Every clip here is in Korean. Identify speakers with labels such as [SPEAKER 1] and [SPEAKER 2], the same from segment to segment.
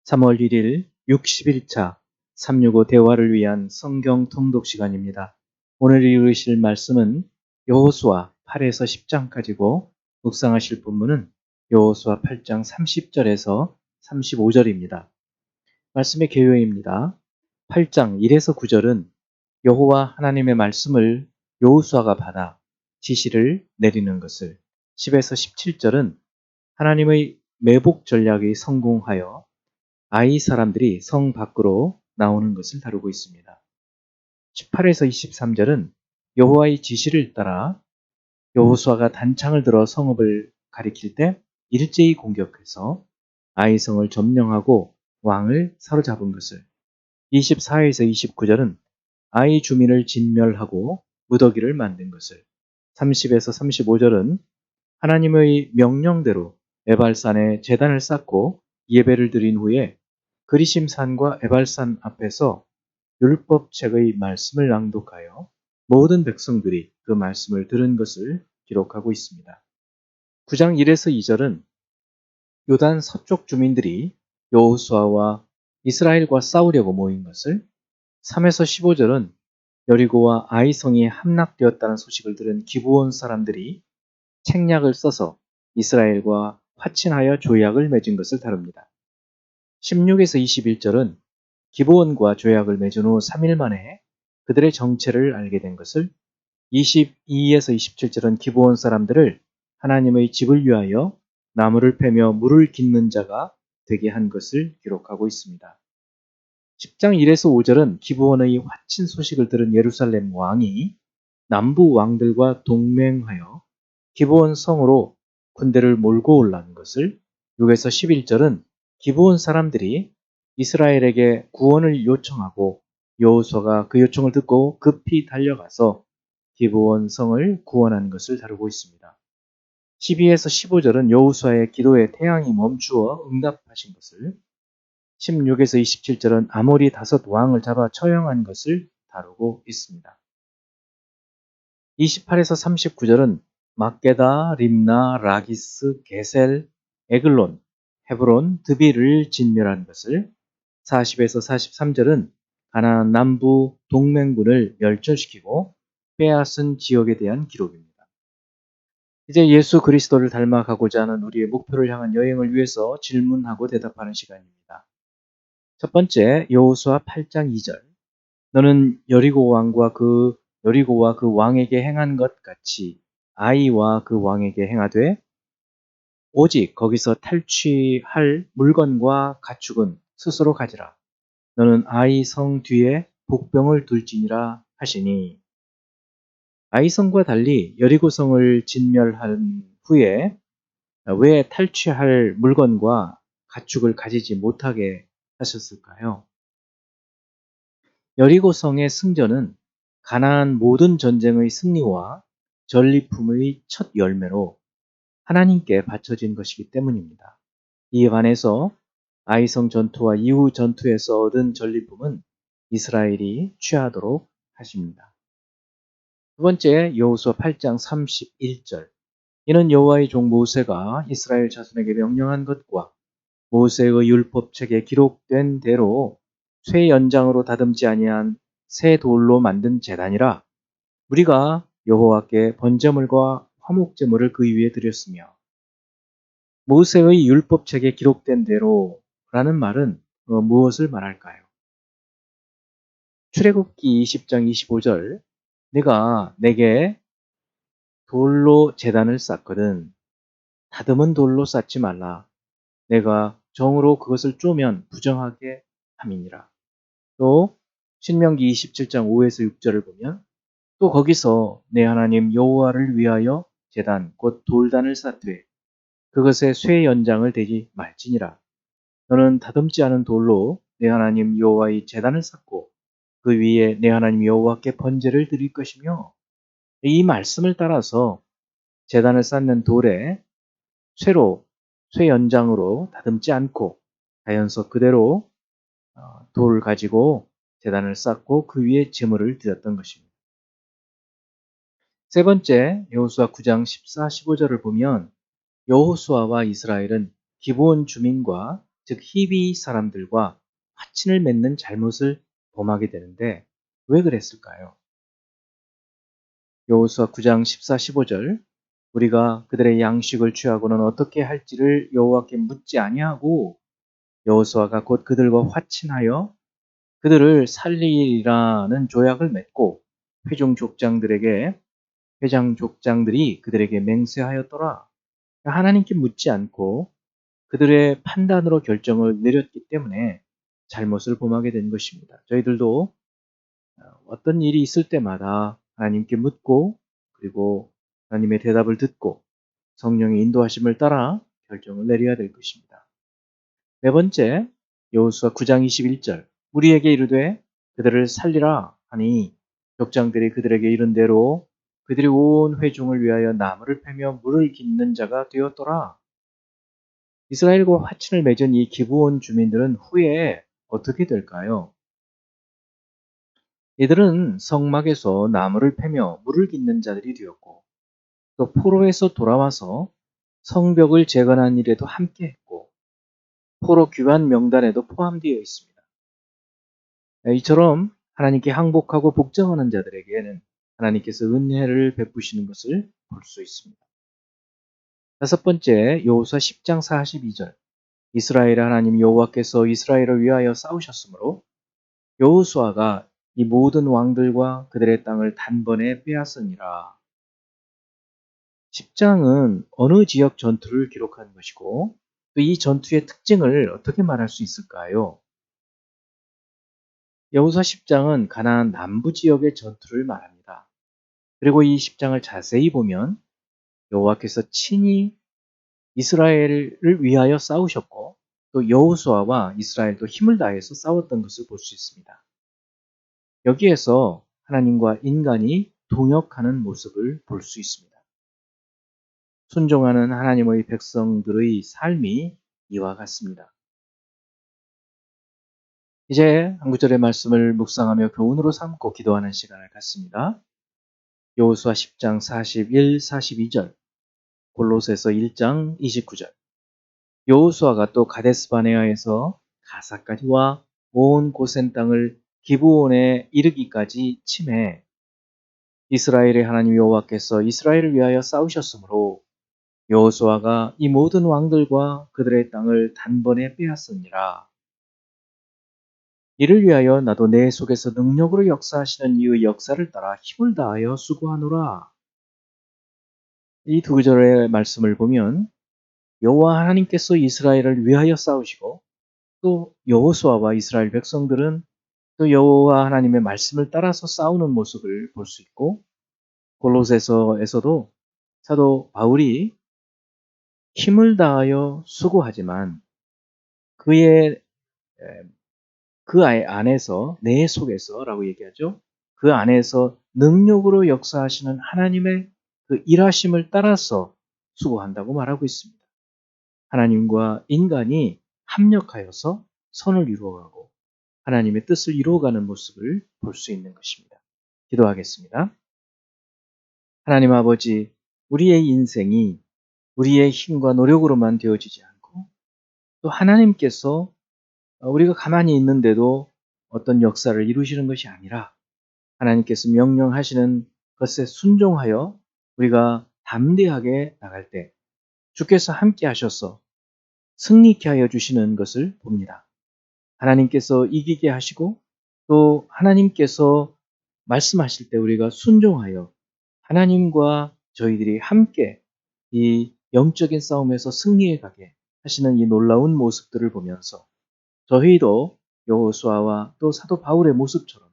[SPEAKER 1] 3월 1일 61차 365 대화를 위한 성경 통독 시간입니다. 오늘 읽으실 말씀은 여호수아 8에서 10장까지고 묵상하실 본문은 여호수아 8장 30절에서 35절입니다. 말씀의 개요입니다. 8장 1에서 9절은 여호와 하나님의 말씀을 여호수아가 받아 지시를 내리는 것을, 10에서 17절은 하나님의 매복 전략이 성공하여 아이 사람들이 성 밖으로 나오는 것을 다루고 있습니다. 18에서 23절은 여호와의 지시를 따라 여호수아가 단창을 들어 성읍을 가리킬 때 일제히 공격해서 아이 성을 점령하고 왕을 사로잡은 것을, 24에서 29절은 아이 주민을 진멸하고 무더기를 만든 것을, 30에서 35절은 하나님의 명령대로 에발산에 제단을 쌓고 예배를 드린 후에 그리심산과 에발산 앞에서 율법책의 말씀을 낭독하여 모든 백성들이 그 말씀을 들은 것을 기록하고 있습니다. 9장 1에서 2절은 요단 서쪽 주민들이 여호수아와 이스라엘과 싸우려고 모인 것을, 3에서 15절은 여리고와 아이성이 함락되었다는 소식을 들은 기브온 사람들이 책략을 써서 이스라엘과 화친하여 조약을 맺은 것을 다룹니다. 16에서 21절은 기브온과 조약을 맺은 후 3일 만에 그들의 정체를 알게 된 것을, 22에서 27절은 기브온 사람들을 하나님의 집을 위하여 나무를 패며 물을 깃는 자가 되게 한 것을 기록하고 있습니다. 10장 1에서 5절은 기브온의 화친 소식을 들은 예루살렘 왕이 남부 왕들과 동맹하여 기브온 성으로 군대를 몰고 올라온 것을, 6에서 11절은 기브온 사람들이 이스라엘에게 구원을 요청하고 여호수아가 그 요청을 듣고 급히 달려가서 기브온 성을 구원한 것을 다루고 있습니다. 12에서 15절은 여호수아의 기도에 태양이 멈추어 응답하신 것을, 16에서 27절은 아모리 5 왕을 잡아 처형한 것을 다루고 있습니다. 28에서 39절은 막게다, 림나, 라기스, 게셀, 에글론, 헤브론, 드비를 진멸한 것을, 40에서 43절은 가나안 남부 동맹군을 멸절시키고 빼앗은 지역에 대한 기록입니다. 이제 예수 그리스도를 닮아가고자 하는 우리의 목표를 향한 여행을 위해서 질문하고 대답하는 시간입니다. 첫 번째, 여호수아 8장 2절. 너는 여리고와 그 왕에게 행한 것 같이 아이와 그 왕에게 행하되 오직 거기서 탈취할 물건과 가축은 스스로 가지라. 너는 아이 성 뒤에 복병을 둘지니라 하시니, 아이 성과 달리 여리고 성을 진멸한 후에 왜 탈취할 물건과 가축을 가지지 못하게 하셨을까요? 여리고 성의 승전은 가나안 모든 전쟁의 승리와 전리품의 첫 열매로 하나님께 바쳐진 것이기 때문입니다. 이에 반해서 아이성 전투와 이후 전투에서 얻은 전리품은 이스라엘이 취하도록 하십니다. 두 번째, 여호수아 8장 31절. 이는 여호와의 종 모세가 이스라엘 자손에게 명령한 것과 모세의 율법책에 기록된 대로 쇠 연장으로 다듬지 아니한 새 돌로 만든 제단이라. 우리가 여호와께 번제물과 화목제물을 그 위에 드렸으며, 모세의 율법책에 기록된 대로라는 말은 무엇을 말할까요? 출애굽기 20장 25절, 내가 내게 돌로 제단을 쌓거든 다듬은 돌로 쌓지 말라. 내가 정으로 그것을 쪼면 부정하게 함이니라. 또 신명기 27장 5에서 6절을 보면 또 거기서 내 하나님 여호와를 위하여 제단 곧 돌단을 쌓되 그것에 쇠 연장을 대지 말지니라. 너는 다듬지 않은 돌로 내 하나님 여호와의 제단을 쌓고 그 위에 내 하나님 여호와께 번제를 드릴 것이며, 이 말씀을 따라서 제단을 쌓는 돌에 쇠 연장으로 다듬지 않고 자연석 그대로 돌을 가지고 제단을 쌓고 그 위에 제물을 드렸던 것입니다. 세 번째, 여호수아 9장 14, 15절을 보면 여호수아와 이스라엘은 기브온 주민과 즉 히비 사람들과 화친을 맺는 잘못을 범하게 되는데 왜 그랬을까요? 여호수아 9장 14, 15절 우리가 그들의 양식을 취하고는 어떻게 할지를 여호와께 묻지 아니하고 여호수아가 곧 그들과 화친하여 그들을 살리라는 조약을 맺고 회장 족장들이 그들에게 맹세하였더라. 하나님께 묻지 않고 그들의 판단으로 결정을 내렸기 때문에 잘못을 범하게 된 것입니다. 저희들도 어떤 일이 있을 때마다 하나님께 묻고 그리고 하나님의 대답을 듣고 성령의 인도하심을 따라 결정을 내려야 될 것입니다. 네 번째, 여호수아 9장 21절 우리에게 이르되 그들을 살리라 하니 족장들이 그들에게 이른 대로 그들이 온 회중을 위하여 나무를 패며 물을 깃는 자가 되었더라. 이스라엘과 화친을 맺은 이 기브온 주민들은 후에 어떻게 될까요? 이들은 성막에서 나무를 패며 물을 깃는 자들이 되었고 또 포로에서 돌아와서 성벽을 재건한 일에도 함께했고 포로 귀환 명단에도 포함되어 있습니다. 이처럼 하나님께 항복하고 복종하는 자들에게는 하나님께서 은혜를 베푸시는 것을 볼 수 있습니다. 다섯 번째, 여호수아 10장 42절 이스라엘의 하나님 여호와께서 이스라엘을 위하여 싸우셨으므로 여호수아가 이 모든 왕들과 그들의 땅을 단번에 빼앗으니라. 10장은 어느 지역 전투를 기록한 것이고 또 이 전투의 특징을 어떻게 말할 수 있을까요? 여호수아 10장은 가나안 남부 지역의 전투를 말합니다. 그리고 이 10장을 자세히 보면 여호와께서 친히 이스라엘을 위하여 싸우셨고 또 여호수아와 이스라엘도 힘을 다해서 싸웠던 것을 볼 수 있습니다. 여기에서 하나님과 인간이 동역하는 모습을 볼 수 있습니다. 순종하는 하나님의 백성들의 삶이 이와 같습니다. 이제 한 구절의 말씀을 묵상하며 교훈으로 삼고 기도하는 시간을 갖습니다. 여호수아 10장 41, 42절, 골로새서 1장 29절. 여호수아가 또 가데스바네아에서 가사까지 와 온 고센 땅을 기브온에 이르기까지 침해 이스라엘의 하나님 여호와께서 이스라엘을 위하여 싸우셨으므로 여호수아가 이 모든 왕들과 그들의 땅을 단번에 빼앗으니라. 이를 위하여 나도 내 속에서 능력으로 역사하시는 이의 역사를 따라 힘을 다하여 수고하노라. 이 두 구절의 말씀을 보면 여호와 하나님께서 이스라엘을 위하여 싸우시고 또 여호수아와 이스라엘 백성들은 또 여호와 하나님의 말씀을 따라서 싸우는 모습을 볼 수 있고 골로새서에서도 사도 바울이 힘을 다하여 수고하지만 그의 그 안에서 내 속에서라고 얘기하죠. 그 안에서 능력으로 역사하시는 하나님의 그 일하심을 따라서 수고한다고 말하고 있습니다. 하나님과 인간이 합력하여서 선을 이루어가고 하나님의 뜻을 이루어가는 모습을 볼 수 있는 것입니다. 기도하겠습니다. 하나님 아버지, 우리의 인생이 우리의 힘과 노력으로만 되어지지 않고 또 하나님께서 우리가 가만히 있는데도 어떤 역사를 이루시는 것이 아니라 하나님께서 명령하시는 것에 순종하여 우리가 담대하게 나갈 때 주께서 함께 하셔서 승리케 하여 주시는 것을 봅니다. 하나님께서 이기게 하시고 또 하나님께서 말씀하실 때 우리가 순종하여 하나님과 저희들이 함께 이 영적인 싸움에서 승리해 가게 하시는 이 놀라운 모습들을 보면서 저희도 여호수아와 또 사도 바울의 모습처럼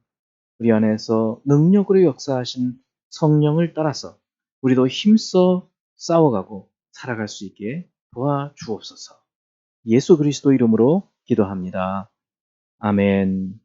[SPEAKER 1] 우리 안에서 능력으로 역사하신 성령을 따라서 우리도 힘써 싸워가고 살아갈 수 있게 도와주옵소서. 예수 그리스도 이름으로 기도합니다. 아멘.